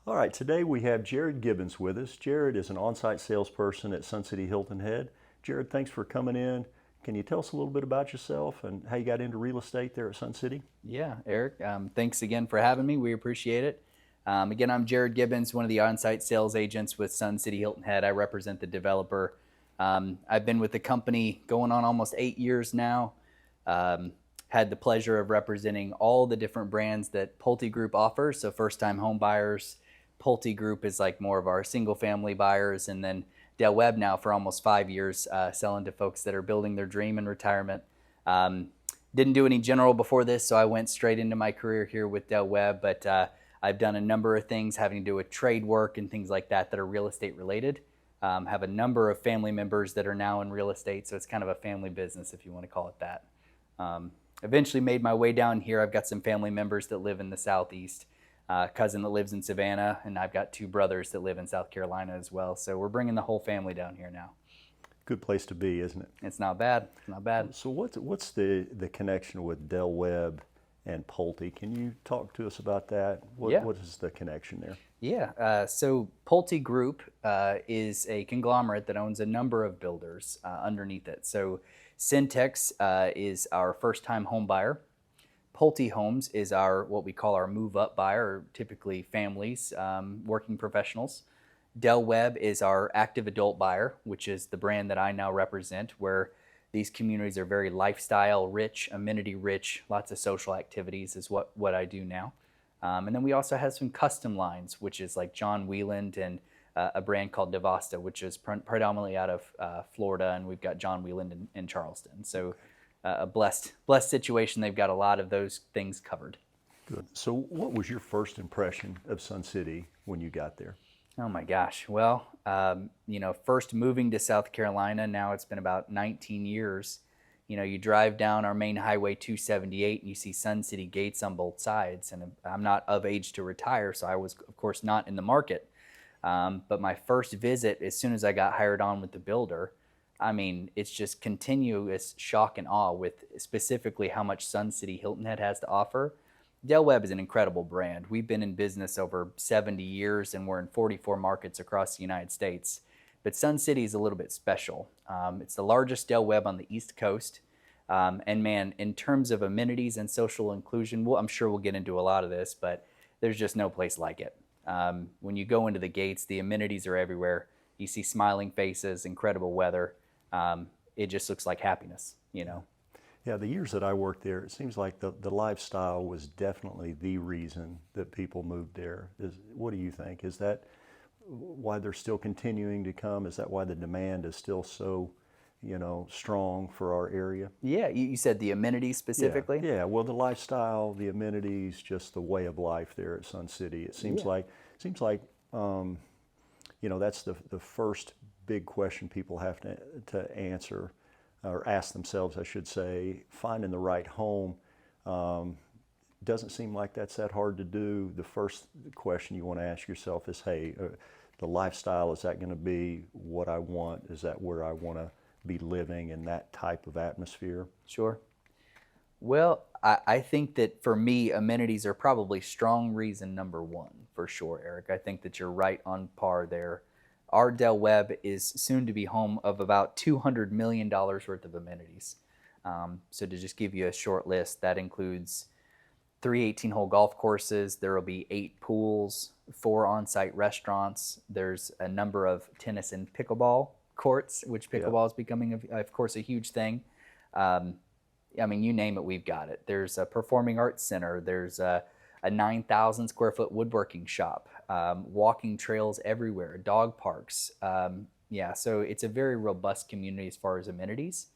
All right, today we have Jarrod Gibbons with us. Jarrod is an on-site salesperson at Sun City Hilton Head. Jarrod, thanks for coming in. Can you tell us a little bit about yourself and how you got into real estate there at Sun City? Yeah, Eric, thanks again for having me. We appreciate it. Again, I'm Jarrod Gibbons, one of the on-site sales agents with Sun City Hilton Head. I represent the developer. I've been with the company going on almost 8 years now. Had the pleasure of representing all the different brands that Pulte Group offers. So first-time home buyers. Pulte Group is like more of our single-family buyers, and then Del Webb now for almost 5 years, selling to folks that are building their dream in retirement. Didn't do any general before this, so I went straight into my career here with Del Webb, but I've done a number of things having to do with trade work and things like that are real estate related. Have a number of family members that are now in real estate, so it's kind of a family business if you want to call it that. Eventually made my way down here. I've got some family members that live in the Southeast, cousin that lives in Savannah, and I've got 2 brothers that live in South Carolina as well. So we're bringing the whole family down here now. Good place to be, isn't it? It's not bad. It's not bad. So what's the connection with Del Webb and Pulte? Can you talk to us about that? Yeah. What is the connection there? Yeah, so Pulte Group is a conglomerate that owns a number of builders underneath it. So Syntex is our first-time home buyer. Pulte Homes is our what we call our move-up buyer, typically families, working professionals. Del Webb is our active adult buyer, which is the brand that I now represent, where these communities are very lifestyle rich, amenity rich, lots of social activities is what I do now. And then we also have some custom lines, which is like John Wieland and a brand called Devasta, which is predominantly out of Florida, and we've got John Wieland in Charleston. So a blessed situation. They've got a lot of those things covered. Good. So what was your first impression of Sun City when you got there? Oh my gosh. Well, first moving to South Carolina, now it's been about 19 years. You drive down our main highway 278 and you see Sun City gates on both sides. And I'm not of age to retire, so I was, of course, not in the market. But my first visit, as soon as I got hired on with the builder, I mean, it's just continuous shock and awe with specifically how much Sun City Hilton Head has to offer. Del Webb is an incredible brand. We've been in business over 70 years and we're in 44 markets across the United States. But Sun City is a little bit special. It's the largest Del Webb on the East Coast. And man, in terms of amenities and social inclusion, I'm sure we'll get into a lot of this, but there's just no place like it. When you go into the gates, the amenities are everywhere. You see smiling faces, incredible weather. It just looks like happiness, Yeah, the years that I worked there, it seems like the lifestyle was definitely the reason that people moved there. What do you think? Is that why they're still continuing to come? Is that why the demand is still so, strong for our area? Yeah, you said the amenities specifically? Yeah, well, the lifestyle, the amenities, just the way of life there at Sun City. It seems like that's the first big question people have to answer, or ask themselves, I should say. Finding the right home doesn't seem like that's that hard to do. The first question you want to ask yourself is, hey, the lifestyle, is that going to be what I want? Is that where I want to be living in that type of atmosphere? Sure. Well, I think that for me, amenities are probably strong reason number 1, for sure, Eric. I think that you're right on par there. Our Del Webb is soon to be home of about $200 million worth of amenities. So to just give you a short list, that includes 3 18-hole golf courses. There will be 8 pools, 4 on-site restaurants. There's a number of tennis and pickleball courts, which pickleball is becoming, of course, a huge thing. I mean, you name it, we've got it. There's a performing arts center. There's a 9,000 square foot woodworking shop, walking trails everywhere, dog parks. So it's a very robust community as far as amenities.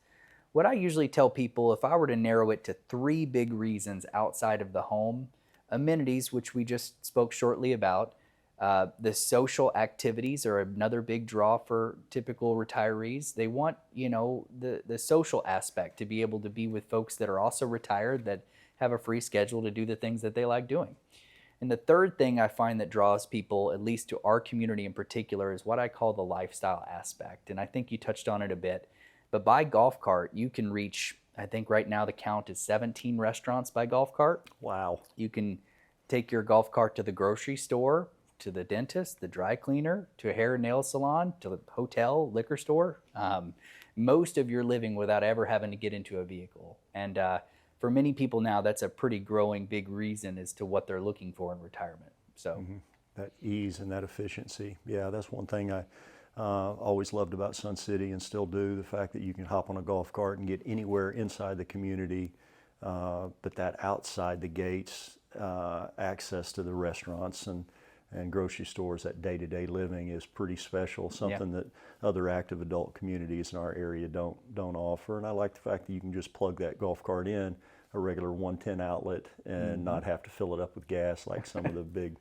What I usually tell people, if I were to narrow it to 3 big reasons outside of the home, amenities, which we just spoke shortly about, the social activities are another big draw for typical retirees. They want, the social aspect, to be able to be with folks that are also retired, that have a free schedule to do the things that they like doing. And the third thing I find that draws people, at least to our community in particular, is what I call the lifestyle aspect. And I think you touched on it a bit. But by golf cart, you can reach, I think right now the count is 17 restaurants by golf cart. Wow. You can take your golf cart to the grocery store, to the dentist, the dry cleaner, to a hair and nail salon, to the hotel, liquor store. Most of your living without ever having to get into a vehicle. And for many people now, that's a pretty growing big reason as to what they're looking for in retirement. So That ease and that efficiency. Yeah, that's one thing I always loved about Sun City and still do, the fact that you can hop on a golf cart and get anywhere inside the community, but that outside the gates, access to the restaurants and grocery stores, that day-to-day living is pretty special, something that other active adult communities in our area don't offer. And I like the fact that you can just plug that golf cart in, a regular 110 outlet, and not have to fill it up with gas like some of the big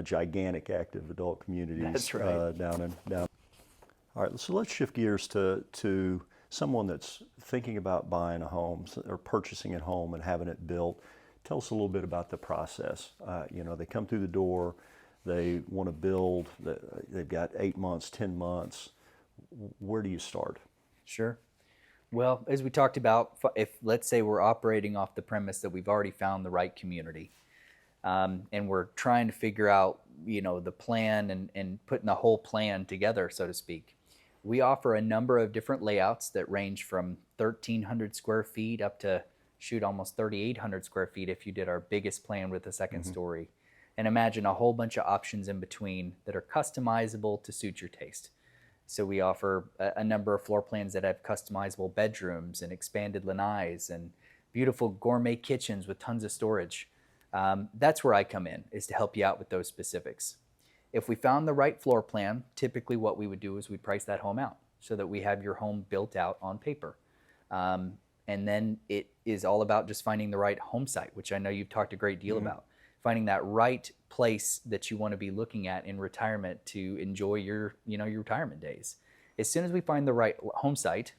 gigantic active adult communities. That's right. down. All right, so let's shift gears to someone that's thinking about buying a home or purchasing a home and having it built. Tell us a little bit about the process. They come through the door, they want to build, they've got 8 months, 10 months. Where do you start? Sure. Well, as we talked about, if let's say we're operating off the premise that we've already found the right community, and we're trying to figure out, the plan and putting the whole plan together, so to speak. We offer a number of different layouts that range from 1,300 square feet up to, almost 3,800 square feet if you did our biggest plan with the second story. And imagine a whole bunch of options in between that are customizable to suit your taste. So we offer a number of floor plans that have customizable bedrooms and expanded lanais and beautiful gourmet kitchens with tons of storage. That's where I come in, is to help you out with those specifics. If we found the right floor plan, typically what we would do is we'd price that home out so that we have your home built out on paper. And then it is all about just finding the right home site, which I know you've talked a great deal about. Finding that right place that you want to be looking at in retirement to enjoy your retirement days. As soon as we find the right home site,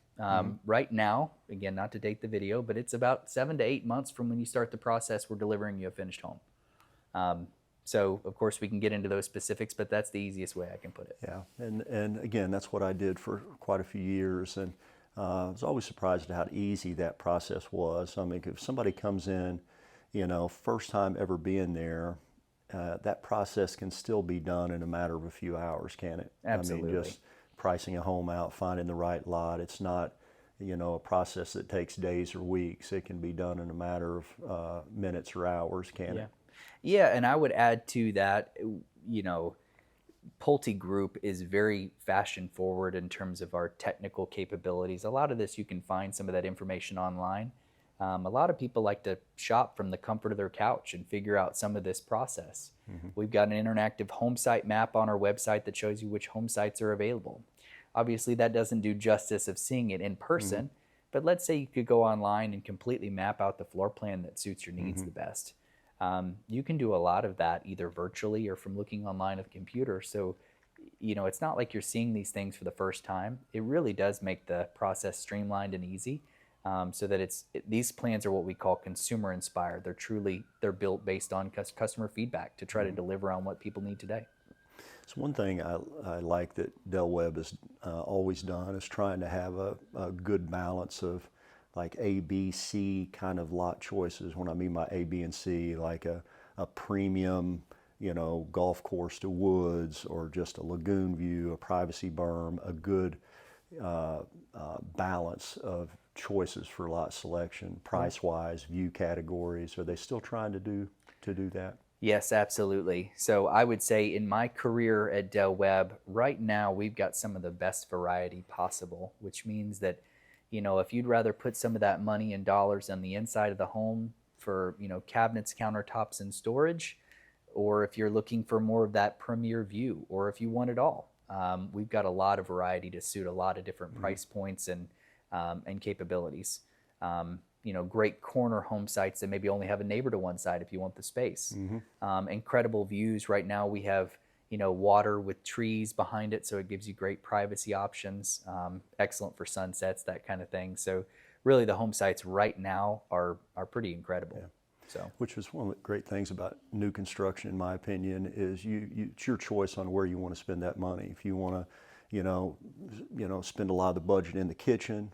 right now, again, not to date the video, but it's about 7 to 8 months from when you start the process, we're delivering you a finished home. So of course we can get into those specifics, but that's the easiest way I can put it. Yeah, and again, that's what I did for quite a few years, and I was always surprised at how easy that process was. I mean, if somebody comes in, first time ever being there, that process can still be done in a matter of a few hours, can it? Absolutely. I mean, just pricing a home out, finding the right lot. It's not, a process that takes days or weeks. It can be done in a matter of minutes or hours, can it? Yeah, and I would add to that, Pulte Group is very fashion forward in terms of our technical capabilities. A lot of this, you can find some of that information online. A lot of people like to shop from the comfort of their couch and figure out some of this process. We've got an interactive home site map on our website that shows you which home sites are available. Obviously, that doesn't do justice of seeing it in person, but let's say you could go online and completely map out the floor plan that suits your needs the best. You can do a lot of that either virtually or from looking online at the computer. So, it's not like you're seeing these things for the first time. It really does make the process streamlined and easy. So that these plans are what we call consumer inspired. They're built based on customer feedback to try to deliver on what people need today. So one thing I like that Del Webb has always done is trying to have a good balance of like A, B, C kind of lot choices. When I mean by A, B, and C, like a premium, golf course to woods, or just a lagoon view, a privacy berm, a good balance of choices for lot selection, price-wise, view categories. Are they still trying to do that? Yes, absolutely. So I would say in my career at Del Webb, right now we've got some of the best variety possible, which means that, if you'd rather put some of that money and dollars on the inside of the home for, cabinets, countertops, and storage, or if you're looking for more of that premier view, or if you want it all, we've got a lot of variety to suit a lot of different price points and capabilities. Great corner home sites that maybe only have a neighbor to one side if you want the space. Incredible views. Right now we have, water with trees behind it, so it gives you great privacy options. Excellent for sunsets, that kind of thing. So really the home sites right now are pretty incredible. Yeah. So, which is one of the great things about new construction, in my opinion, is it's your choice on where you want to spend that money. If you want to, spend a lot of the budget in the kitchen,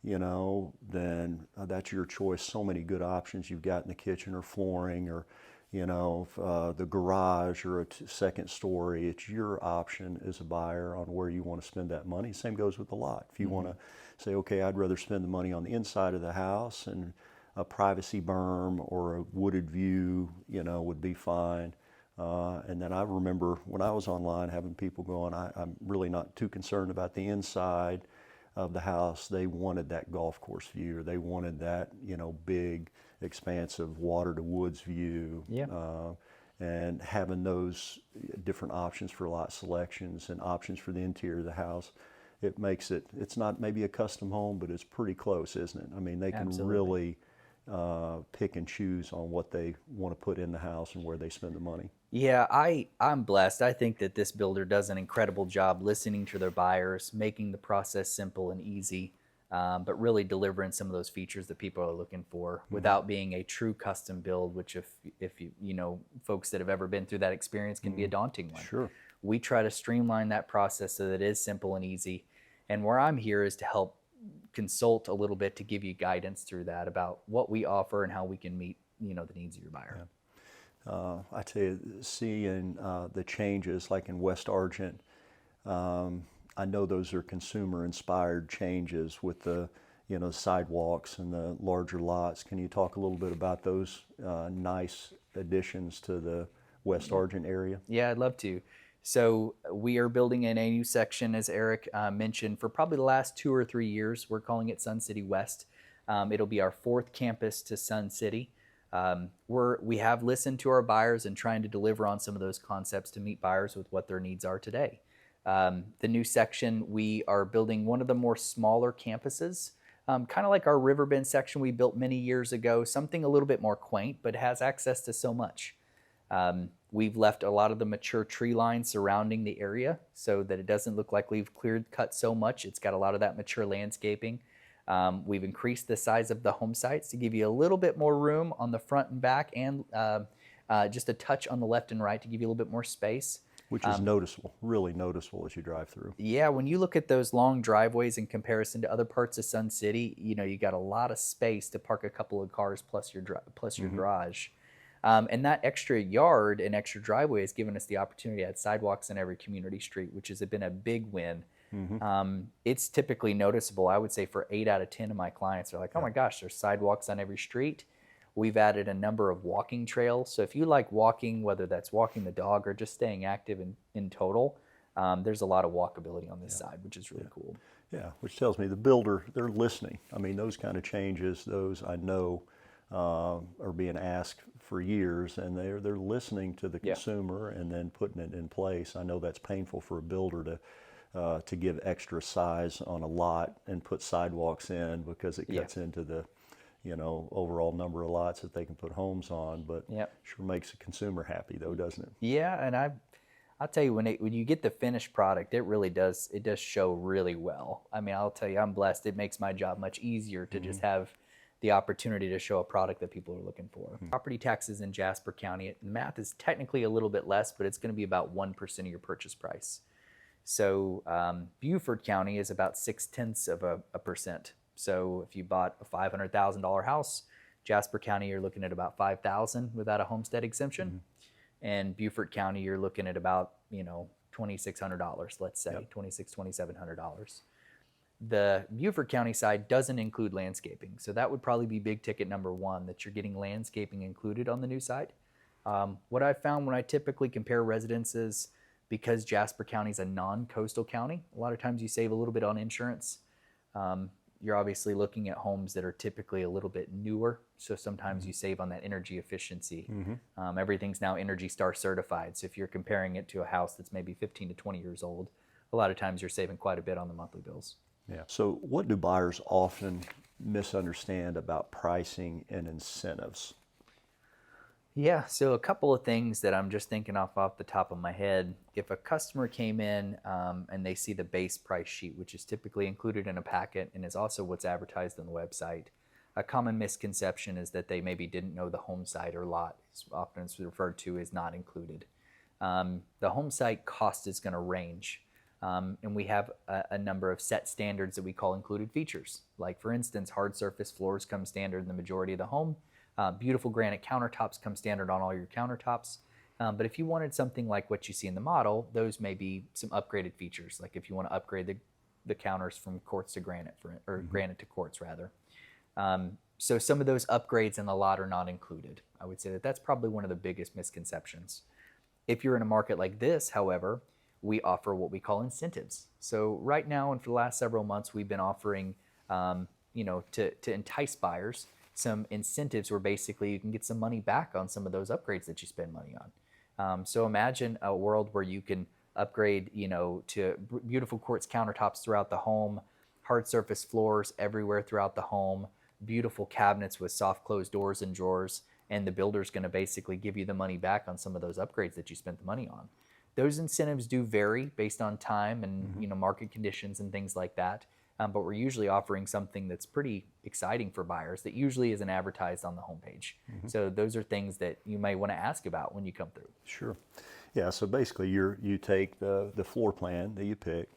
then that's your choice. So many good options you've got in the kitchen, or flooring, or the garage or a second story. It's your option as a buyer on where you want to spend that money. Same goes with the lot. If you want to say, okay, I'd rather spend the money on the inside of the house, and a privacy berm or a wooded view, would be fine. And then I remember when I was online having people going, I'm really not too concerned about the inside of the house. They wanted that golf course view, or they wanted that, big, expansive water to woods view. Yeah. And having those different options for lot selections and options for the interior of the house, it makes it's not maybe a custom home, but it's pretty close, isn't it? I mean, they can Absolutely. really pick and choose on what they want to put in the house and where they spend the money. Yeah, I'm blessed. I think that this builder does an incredible job listening to their buyers, making the process simple and easy, but really delivering some of those features that people are looking for without being a true custom build, which if you folks that have ever been through that experience can be a daunting one. Sure. We try to streamline that process so that it is simple and easy. And where I'm here is to help consult a little bit to give you guidance through that about what we offer and how we can meet the needs of your buyer. Yeah. I tell you, seeing the changes like in West Argent, I know those are consumer-inspired changes with the sidewalks and the larger lots. Can you talk a little bit about those nice additions to the West Argent area? Yeah, I'd love to. So we are building in a new section, as Eric mentioned, for probably the last 2 or 3 years. We're calling it Sun City West. It'll be our 4th campus to Sun City. We have listened to our buyers and trying to deliver on some of those concepts to meet buyers with what their needs are today. The new section, we are building one of the more smaller campuses, kind of like our Riverbend section we built many years ago, something a little bit more quaint, but has access to so much. We've left a lot of the mature tree lines surrounding the area so that it doesn't look like we've cut so much. It's got a lot of that mature landscaping. We've increased the size of the home sites to give you a little bit more room on the front and back, and just a touch on the left and right to give you a little bit more space. Which is noticeable, really noticeable as you drive through. Yeah, when you look at those long driveways in comparison to other parts of Sun City, you got a lot of space to park a couple of cars plus your garage. And that extra yard and extra driveway has given us the opportunity to add sidewalks in every community street, which has been a big win. It's typically noticeable. I would say for 8 out of 10 of my clients, they're like, oh my gosh, there's sidewalks on every street. We've added a number of walking trails. So if you like walking, whether that's walking the dog or just staying active in total, there's a lot of walkability on this side, which is really cool. Yeah, which tells me the builder, they're listening. I mean, those kind of changes, those I know are being asked for years, and they're listening to the consumer and then putting it in place. I know that's painful for a builder to give extra size on a lot and put sidewalks in, because it cuts into the overall number of lots that they can put homes on. But sure makes a consumer happy though, doesn't it? Yeah, and I'll tell you, when you get the finished product, it really does show really well. I mean, I'll tell you, I'm blessed. It makes my job much easier to just have the opportunity to show a product that people are looking for. Property taxes in Jasper County, the math is technically a little bit less, but it's going to be about 1% of your purchase price. So Beaufort County is about 0.6%. So if you bought a $500,000 house, Jasper County, you're looking at about $5,000 without a homestead exemption. And Beaufort County, you're looking at about, $2,600, let's say, $2,700. The Beaufort County side doesn't include landscaping. So that would probably be big ticket number 1, that you're getting landscaping included on the new side. What I've found when I typically compare residences, because Jasper County is a non-coastal county, a lot of times you save a little bit on insurance. You're obviously looking at homes that are typically a little bit newer, so sometimes you save on that energy efficiency. Everything's now Energy Star certified, so if you're comparing it to a house that's maybe 15 to 20 years old, a lot of times you're saving quite a bit on the monthly bills. Yeah. So what do buyers often misunderstand about pricing and incentives? Yeah, so a couple of things that I'm just thinking off the top of my head. If a customer came in and they see the base price sheet, which is typically included in a packet and is also what's advertised on the website, a common misconception is that they maybe didn't know the home site or lot, often it's referred to as not included. The home site cost is going to range, and we have a number of set standards that we call included features. Like, for instance, hard surface floors come standard in the majority of the home. Beautiful granite countertops come standard on all your countertops. But if you wanted something like what you see in the model, those may be some upgraded features. Like if you want to upgrade the counters from quartz to granite, or granite to quartz rather. So some of those upgrades in the lot are not included. I would say that that's probably one of the biggest misconceptions. If you're in a market like this, however, we offer what we call incentives. So right now and for the last several months, we've been offering, to entice buyers, some incentives where basically you can get some money back on some of those upgrades that you spend money on. So imagine a world where you can upgrade, to beautiful quartz countertops throughout the home, hard surface floors everywhere throughout the home, beautiful cabinets with soft closed doors and drawers, and the builder's going to basically give you the money back on some of those upgrades that you spent the money on. Those incentives do vary based on time and market conditions and things like that. But we're usually offering something that's pretty exciting for buyers that usually isn't advertised on the homepage. So those are things that you may want to ask about when you come through. Sure. Yeah, so basically you take the floor plan that you pick,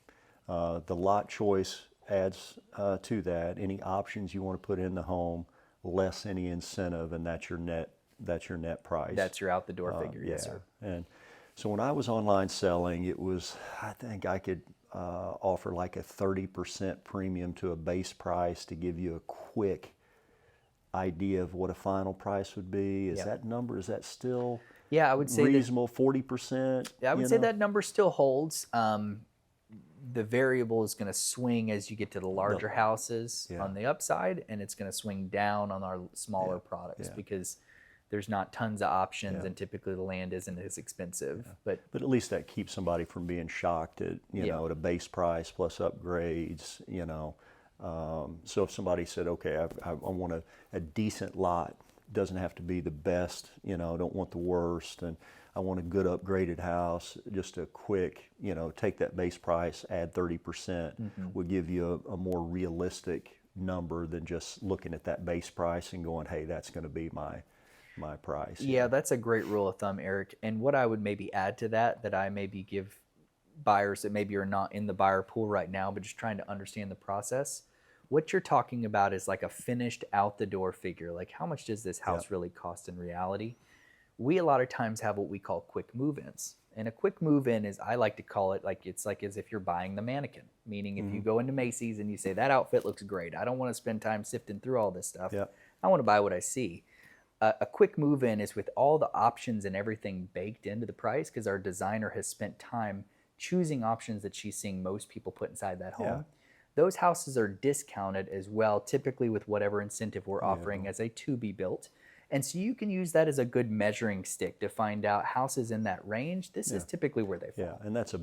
the lot choice adds to that, any options you want to put in the home, less any incentive, and that's your net price. That's your out the door figure, yes, sir. And so when I was online selling, it was, I think I could offer like a 30% premium to a base price to give you a quick idea of what a final price would be. Is that number, is that still I would say reasonable, 40%? I would say that number still holds. The variable is going to swing as you get to the larger houses on the upside, and it's going to swing down on our smaller products because there's not tons of options, and typically the land isn't as expensive. But at least that keeps somebody from being shocked at at a base price plus upgrades. So if somebody said, okay, I want a decent lot, doesn't have to be the best. I don't want the worst, and I want a good upgraded house. Just a quick, take that base price, add 30%, would give you a more realistic number than just looking at that base price and going, hey, that's going to be my price. Yeah, that's a great rule of thumb, Eric. And what I would maybe add to that I maybe give buyers that maybe are not in the buyer pool right now, but just trying to understand the process. What you're talking about is like a finished out the door figure. Like how much does this house really cost in reality? We a lot of times have what we call quick move-ins. And a quick move-in is, I like to call it like, it's like as if you're buying the mannequin. Meaning if you go into Macy's and you say, that outfit looks great, I don't want to spend time sifting through all this stuff. I want to buy what I see. A quick move-in is with all the options and everything baked into the price because our designer has spent time choosing options that she's seeing most people put inside that home. Those houses are discounted as well, typically with whatever incentive we're offering as a to be built. And so you can use that as a good measuring stick to find out houses in that range. This is typically where they fall. Yeah, and that's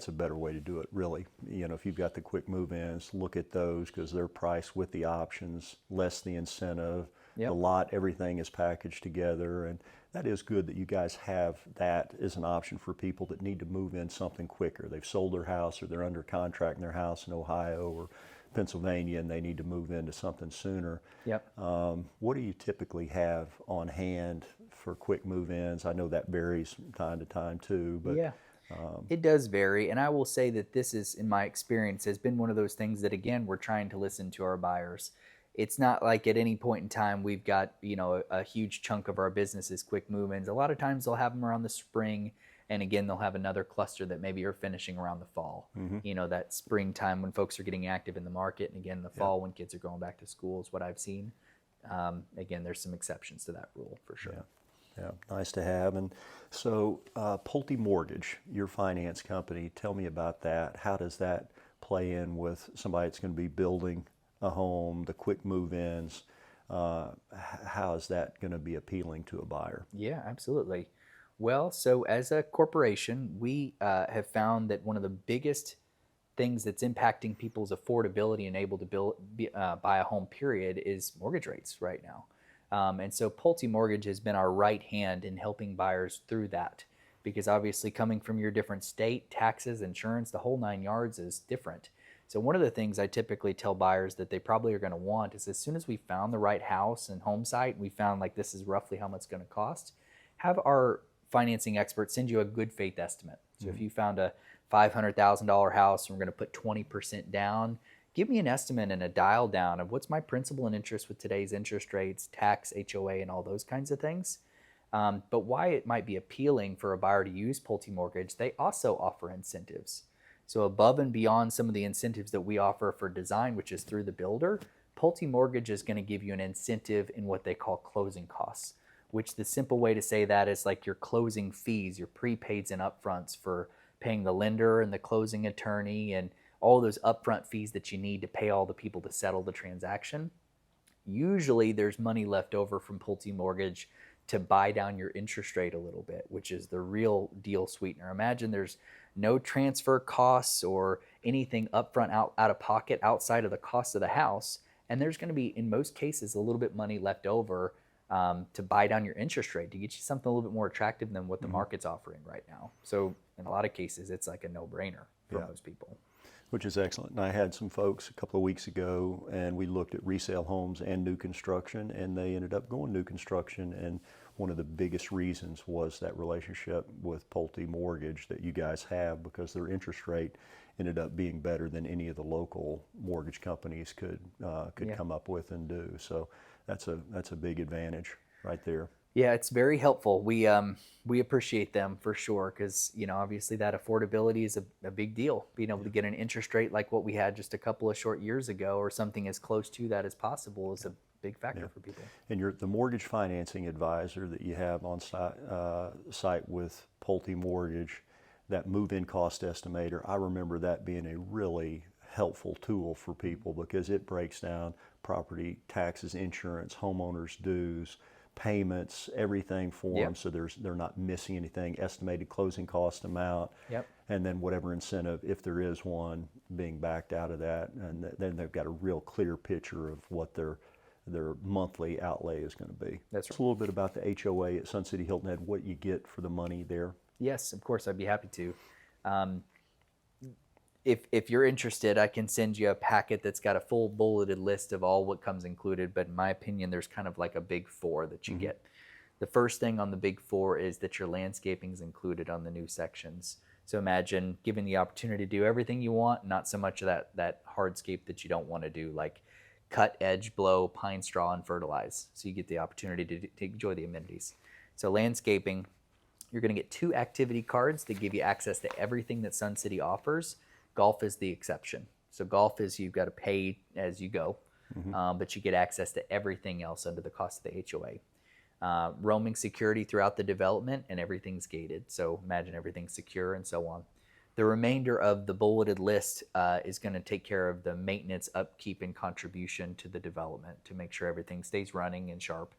a better way to do it, really. If you've got the quick move-ins, look at those because they're priced with the options, less the incentive. The lot, everything is packaged together, and that is good that you guys have that as an option for people that need to move in something quicker. They've sold their house or they're under contract in their house in Ohio or Pennsylvania and they need to move into something sooner. What do you typically have on hand for quick move-ins? I know that varies from time to time too, but it does vary. And I will say that this is, in my experience, has been one of those things that, again, we're trying to listen to our buyers. It's not like at any point in time we've got, a huge chunk of our business is quick move-ins. A lot of times they'll have them around the spring, and again, they'll have another cluster that maybe are finishing around the fall. That springtime when folks are getting active in the market, and again, the fall when kids are going back to school is what I've seen. Again, there's some exceptions to that rule for sure. Yeah, nice to have. And so Pulte Mortgage, your finance company, tell me about that. How does that play in with somebody that's going to be building a home, the quick move-ins? How is that going to be appealing to a buyer? Yeah, absolutely. Well, so as a corporation, we have found that one of the biggest things that's impacting people's affordability and able to buy a home, period, is mortgage rates right now. And so Pulte Mortgage has been our right hand in helping buyers through that, because obviously coming from your different state, taxes, insurance, the whole 9 yards is different. So one of the things I typically tell buyers that they probably are going to want is, as soon as we found the right house and home site, we found like this is roughly how much it's going to cost, have our financing expert send you a good faith estimate. So if you found a $500,000 house and we're going to put 20% down, give me an estimate and a dial down of what's my principal and interest with today's interest rates, tax, HOA, and all those kinds of things. But why it might be appealing for a buyer to use Pulte Mortgage, they also offer incentives. So above and beyond some of the incentives that we offer for design, which is through the builder, Pulte Mortgage is going to give you an incentive in what they call closing costs, which the simple way to say that is like your closing fees, your prepaids and upfronts for paying the lender and the closing attorney and all those upfront fees that you need to pay all the people to settle the transaction. Usually there's money left over from Pulte Mortgage to buy down your interest rate a little bit, which is the real deal sweetener. Imagine there's no transfer costs or anything upfront out of pocket outside of the cost of the house. And there's going to be, in most cases, a little bit money left over to buy down your interest rate to get you something a little bit more attractive than what the market's offering right now. So in a lot of cases, it's like a no-brainer for most people. Which is excellent. And I had some folks a couple of weeks ago, and we looked at resale homes and new construction, and they ended up going new construction. And one of the biggest reasons was that relationship with Pulte Mortgage that you guys have, because their interest rate ended up being better than any of the local mortgage companies could come up with and do. So that's a big advantage right there. Yeah, it's very helpful. We appreciate them for sure because, obviously that affordability is a big deal. Being able to get an interest rate like what we had just a couple of short years ago or something as close to that as possible is a big factor for people. And the mortgage financing advisor that you have on site with Pulte Mortgage, that move-in cost estimator, I remember that being a really helpful tool for people because it breaks down property taxes, insurance, homeowners' dues, payments, everything for them, so they're not missing anything, estimated closing cost amount, and then whatever incentive, if there is one, being backed out of that, and then they've got a real clear picture of what their monthly outlay is going to be. That's right. A little bit about the HOA at Sun City Hilton Head, what you get for the money there. Yes, of course, I'd be happy to. If you're interested, I can send you a packet that's got a full bulleted list of all what comes included, but in my opinion, there's kind of like a big four that you get. The first thing on the big four is that your landscaping is included on the new sections. So imagine giving the opportunity to do everything you want, not so much of that hardscape that you don't want to do, like cut, edge, blow, pine straw, and fertilize. So you get the opportunity to enjoy the amenities. So landscaping, you're going to get 2 activity cards that give you access to everything that Sun City offers. Golf is the exception. So golf is you've got to pay as you go, but you get access to everything else under the cost of the HOA. Roaming security throughout the development, and everything's gated. So imagine everything's secure and so on. The remainder of the bulleted list is going to take care of the maintenance, upkeep, and contribution to the development to make sure everything stays running and sharp.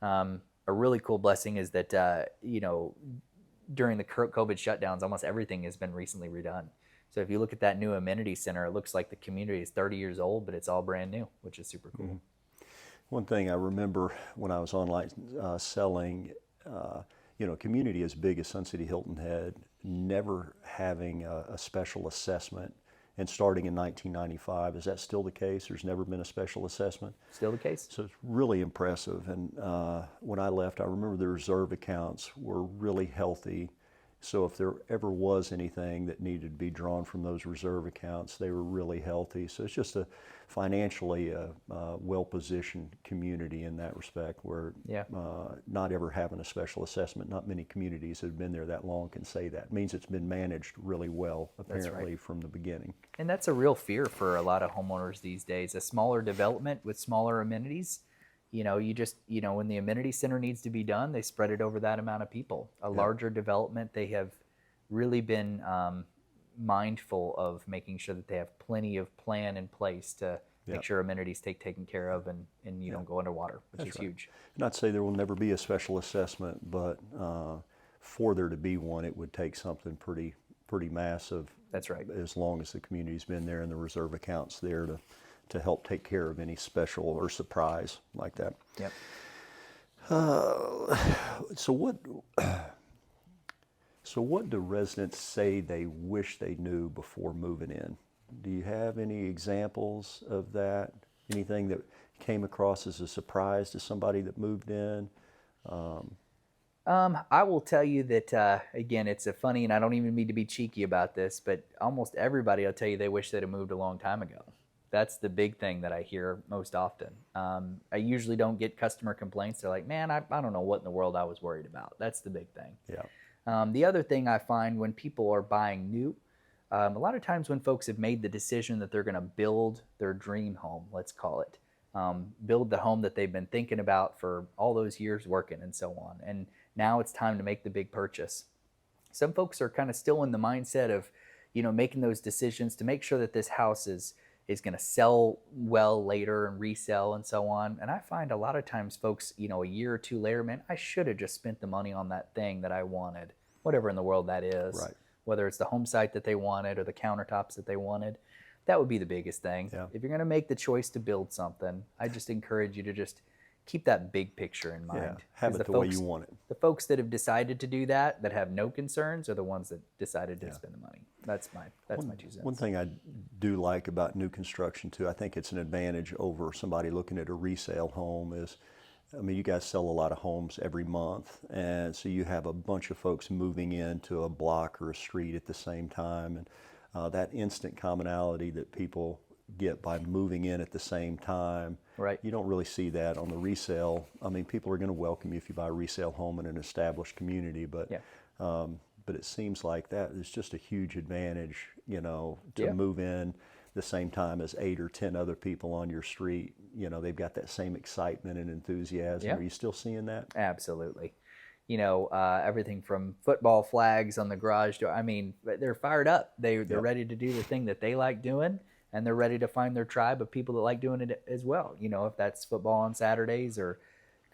A really cool blessing is that, during the COVID shutdowns, almost everything has been recently redone. So if you look at that new amenity center, it looks like the community is 30 years old, but it's all brand new, which is super cool. One thing I remember when I was online selling, community as big as Sun City Hilton Head, never having a special assessment, and starting in 1995. Is that still the case? There's never been a special assessment? Still the case. So it's really impressive. And when I left, I remember the reserve accounts were really healthy. So if there ever was anything that needed to be drawn from those reserve accounts, they were really healthy. So it's just a financially well-positioned community in that respect, where not ever having a special assessment, not many communities that have been there that long can say that. It means it's been managed really well, apparently, from the beginning. And that's a real fear for a lot of homeowners these days. A smaller development with smaller amenities, when the amenity center needs to be done, they spread it over that amount of people. A larger development, they have really been mindful of making sure that they have plenty of plan in place to make sure amenities taken care of and you don't go underwater, which is huge. Not to say there will never be a special assessment, but for there to be one, it would take something pretty massive. That's right. As long as the community's been there and the reserve accounts there to help take care of any special or surprise like that. Yep. So what do residents say they wish they knew before moving in? Do you have any examples of that? Anything that came across as a surprise to somebody that moved in? I will tell you that, again, it's a funny, and I don't even mean to be cheeky about this, but almost everybody will tell you they wish they'd have moved a long time ago. That's the big thing that I hear most often. I usually don't get customer complaints. They're like, man, I don't know what in the world I was worried about. That's the big thing. Yeah. The other thing I find when people are buying new, a lot of times when folks have made the decision that they're going to build their dream home, let's call it, build the home that they've been thinking about for all those years working and so on, and now it's time to make the big purchase. Some folks are kind of still in the mindset of, making those decisions to make sure that this house is going to sell well later and resell and so on. And I find a lot of times folks, a year or two later, man, I should have just spent the money on that thing that I wanted, whatever in the world that is. Right. Whether it's the home site that they wanted or the countertops that they wanted. That would be the biggest thing. Yeah. If you're going to make the choice to build something, I just encourage you to just keep that big picture in mind. Yeah. Have it the way you want it. The folks that have decided to do that have no concerns, are the ones that decided to spend the money. That's my 2 cents. One thing I do like about new construction too, I think it's an advantage over somebody looking at a resale home is, you guys sell a lot of homes every month, and so you have a bunch of folks moving into a block or a street at the same time, and that instant commonality that people get by moving in at the same time. Right. You don't really see that on the resale. People are going to welcome you if you buy a resale home in an established community, but it seems like that is just a huge advantage, to move in the same time as 8 or 10 other people on your street. They've got that same excitement and enthusiasm. Are you still seeing that? Absolutely. Everything from football flags on the garage door. They're fired up. They're ready to do the thing that they like doing, and they're ready to find their tribe of people that like doing it as well. If that's football on Saturdays or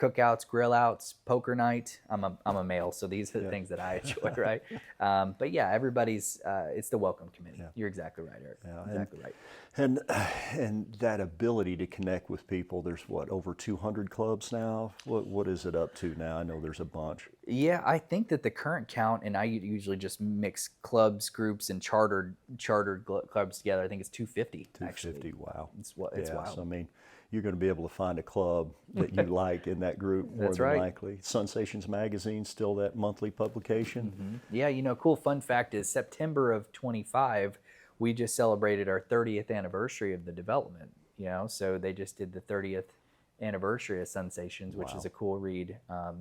cookouts, grill outs, poker night. I'm a male, so these are the things that I enjoy, right? But yeah, everybody's, it's the welcome committee. Yeah. You're exactly right, Eric. Yeah. Exactly right. And that ability to connect with people, there's over 200 clubs now? What is it up to now? I know there's a bunch. Yeah, I think that the current count, and I usually just mix clubs, groups, and chartered clubs together. I think it's 250. 250, actually. wow. It's wild. So, you're going to be able to find a club that you like in that group more That's than right. likely. Sensations Magazine, still that monthly publication? Mm-hmm. Yeah, cool fun fact is September of 25, we just celebrated our 30th anniversary of the development, so they just did the 30th anniversary of Sensations, which is a cool read.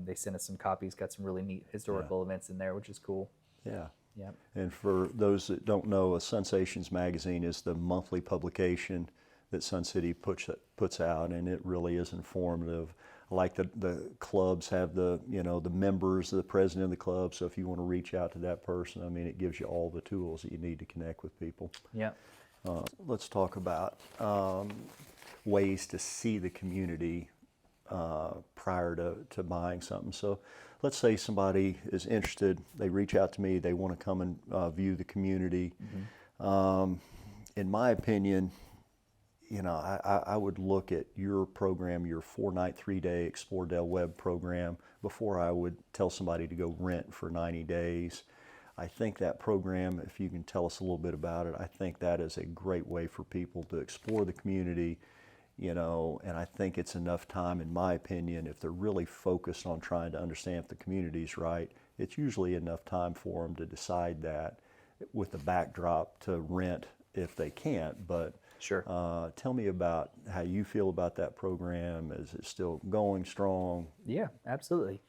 They sent us some copies, got some really neat historical events in there, which is cool. Yeah. Yeah. And for those that don't know, a Sensations Magazine is the monthly publication that Sun City puts out, and it really is informative. Like the clubs have the members, the president of the club, so if you want to reach out to that person, it gives you all the tools that you need to connect with people. Yeah. Let's talk about ways to see the community prior to buying something. So let's say somebody is interested, they reach out to me, they want to come and view the community. Mm-hmm. In my opinion, I would look at your program, your 4-night, 3-day Explore Del Webb program, before I would tell somebody to go rent for 90 days. I think that program, if you can tell us a little bit about it, I think that is a great way for people to explore the community, and I think it's enough time, in my opinion, if they're really focused on trying to understand if the community's right, it's usually enough time for them to decide that, with the backdrop to rent if they can't. But sure. Tell me about how you feel about that program. Is it still going strong? Yeah, absolutely.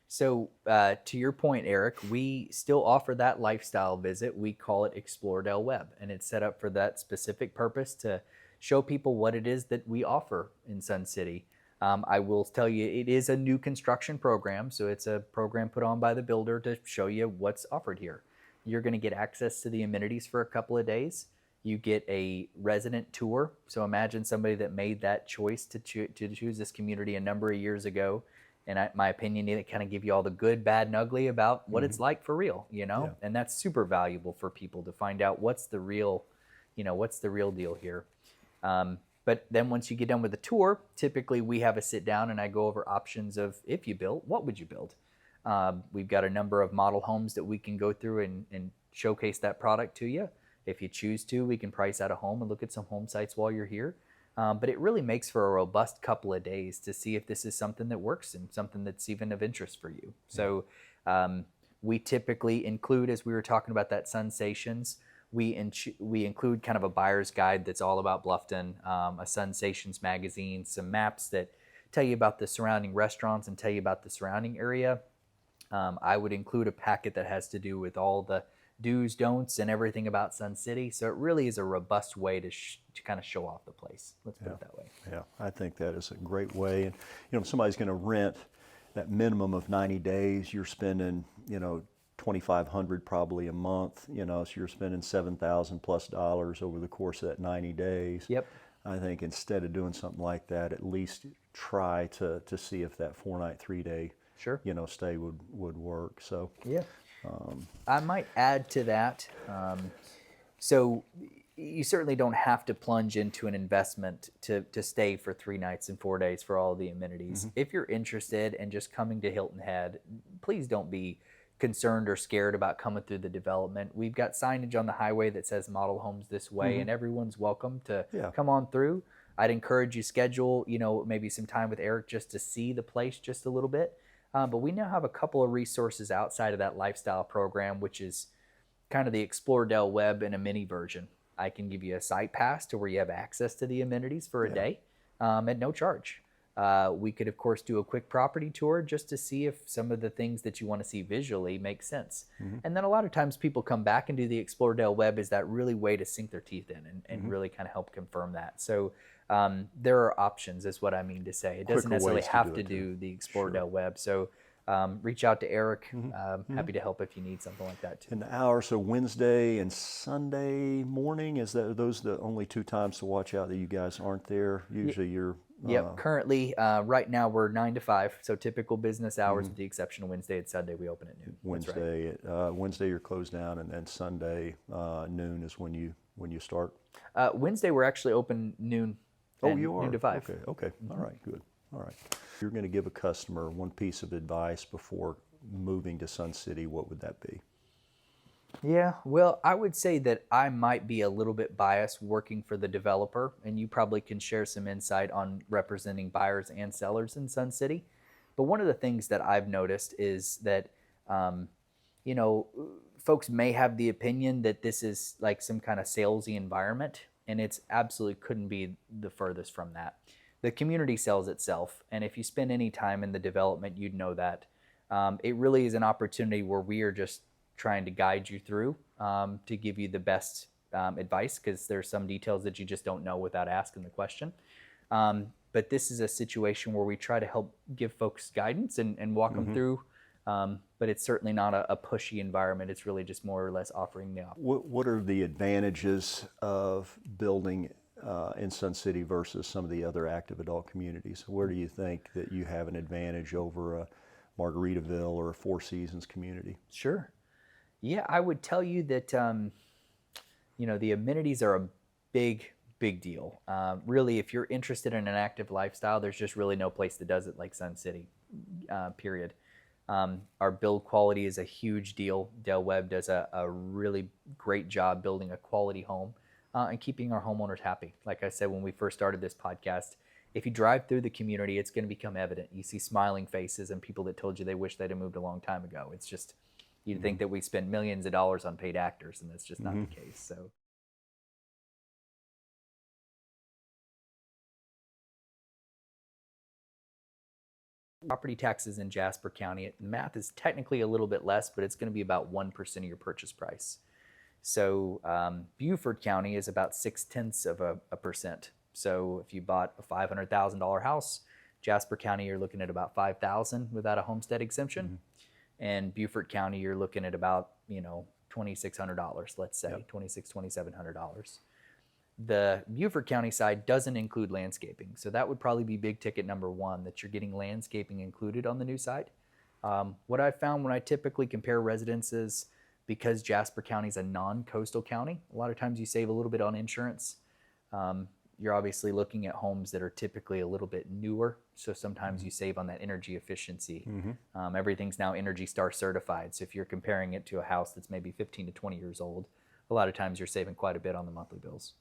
So to your point, Eric, we still offer that lifestyle visit. We call it Explore Del Webb, and it's set up for that specific purpose to show people what it is that we offer in Sun City. I will tell you, it is a new construction program, so it's a program put on by the builder to show you what's offered here. You're going to get access to the amenities for a couple of days. You get a resident tour. So imagine somebody that made that choice to choose this community a number of years ago. And my opinion, it kind of give you all the good, bad, and ugly about what it's like for real, Yeah. And that's super valuable for people to find out what's the real deal here. But then once you get done with the tour, typically we have a sit down and I go over options of, if you built, what would you build? We've got a number of model homes that we can go through and showcase that product to you. If you choose to, we can price out a home and look at some home sites while you're here. But it really makes for a robust couple of days to see if this is something that works and something that's even of interest for you. So we typically include, as we were talking about that Sensations, We include kind of a buyer's guide that's all about Bluffton, a Sensations magazine, some maps that tell you about the surrounding restaurants and tell you about the surrounding area. I would include a packet that has to do with all the do's, don'ts, and everything about Sun City. So it really is a robust way to kind of show off the place. Let's put it that way. Yeah, I think that is a great way. And if somebody's going to rent that minimum of 90 days, you're spending, $2,500 probably a month. So you're spending $7,000+ over the course of that 90 days. Yep. I think instead of doing something like that, at least try to see if that 4-night, 3-day Sure. stay would work. So yeah, I might add to that. So you certainly don't have to plunge into an investment to stay for 3 nights and 4 days for all the amenities. If you're interested in just coming to Hilton Head, please don't be concerned or scared about coming through the development. We've got signage on the highway that says model homes this way, and everyone's welcome to come on through. I'd encourage you schedule, maybe some time with Eric just to see the place just a little bit. But we now have a couple of resources outside of that lifestyle program, which is kind of the Explore Del Webb in a mini version. I can give you a site pass to where you have access to the amenities for a day at no charge. We could, of course, do a quick property tour just to see if some of the things that you want to see visually make sense. And then a lot of times people come back and do the Explore Del Webb as that really way to sink their teeth in and really kind of help confirm that. So there are options is what I mean to say. It doesn't necessarily have to do the Explore Del Webb. So reach out to Eric. Happy to help if you need something like that too. And the hours, so Wednesday and Sunday morning, are those the only 2 times to watch out that you guys aren't there? Usually you're... Yep. Currently, right now we're 9 to 5, so typical business hours with the exception of Wednesday and Sunday. We open at noon. Wednesday you're closed down, and then Sunday noon is when you start. Wednesday we're actually open noon. Oh, you are? Noon to 5. Okay. All right. Good. All right. If you're going to give a customer one piece of advice before moving to Sun City, what would that be? Yeah, well, I would say that I might be a little bit biased working for the developer, and you probably can share some insight on representing buyers and sellers in Sun City. But one of the things that I've noticed is that, folks may have the opinion that this is like some kind of salesy environment, and it's absolutely couldn't be the furthest from that. The community sells itself, and if you spend any time in the development, you'd know that. It really is an opportunity where we are just trying to guide you through to give you the best advice, because there's some details that you just don't know without asking the question. But this is a situation where we try to help give folks guidance and walk them through. But it's certainly not a pushy environment. It's really just more or less offering the option. What are the advantages of building in Sun City versus some of the other active adult communities? Where do you think that you have an advantage over a Margaritaville or a Four Seasons community? Sure. Yeah, I would tell you that, the amenities are a big deal. Really, if you're interested in an active lifestyle, there's just really no place that does it like Sun City, period. Our build quality is a huge deal. Del Webb does a really great job building a quality home and keeping our homeowners happy. Like I said, when we first started this podcast, if you drive through the community, it's going to become evident. You see smiling faces and people that told you they wish they'd have moved a long time ago. It's just... You'd think that we spend millions of dollars on paid actors, and that's just not the case. So, property taxes in Jasper County, the math is technically a little bit less, but it's going to be about 1% of your purchase price. So, Beaufort County is about 0.6%. So, if you bought a $500,000 house, Jasper County, you're looking at about $5,000 without a homestead exemption. And Beaufort County, you're looking at about, $2,600, let's say, $2,700. The Beaufort County side doesn't include landscaping. So that would probably be big ticket number 1, that you're getting landscaping included on the new side. What I found when I typically compare residences, because Jasper County is a non-coastal county, a lot of times you save a little bit on insurance. You're obviously looking at homes that are typically a little bit newer, so sometimes you save on that energy efficiency. Everything's now Energy Star certified, so if you're comparing it to a house that's maybe 15 to 20 years old, a lot of times you're saving quite a bit on the monthly bills.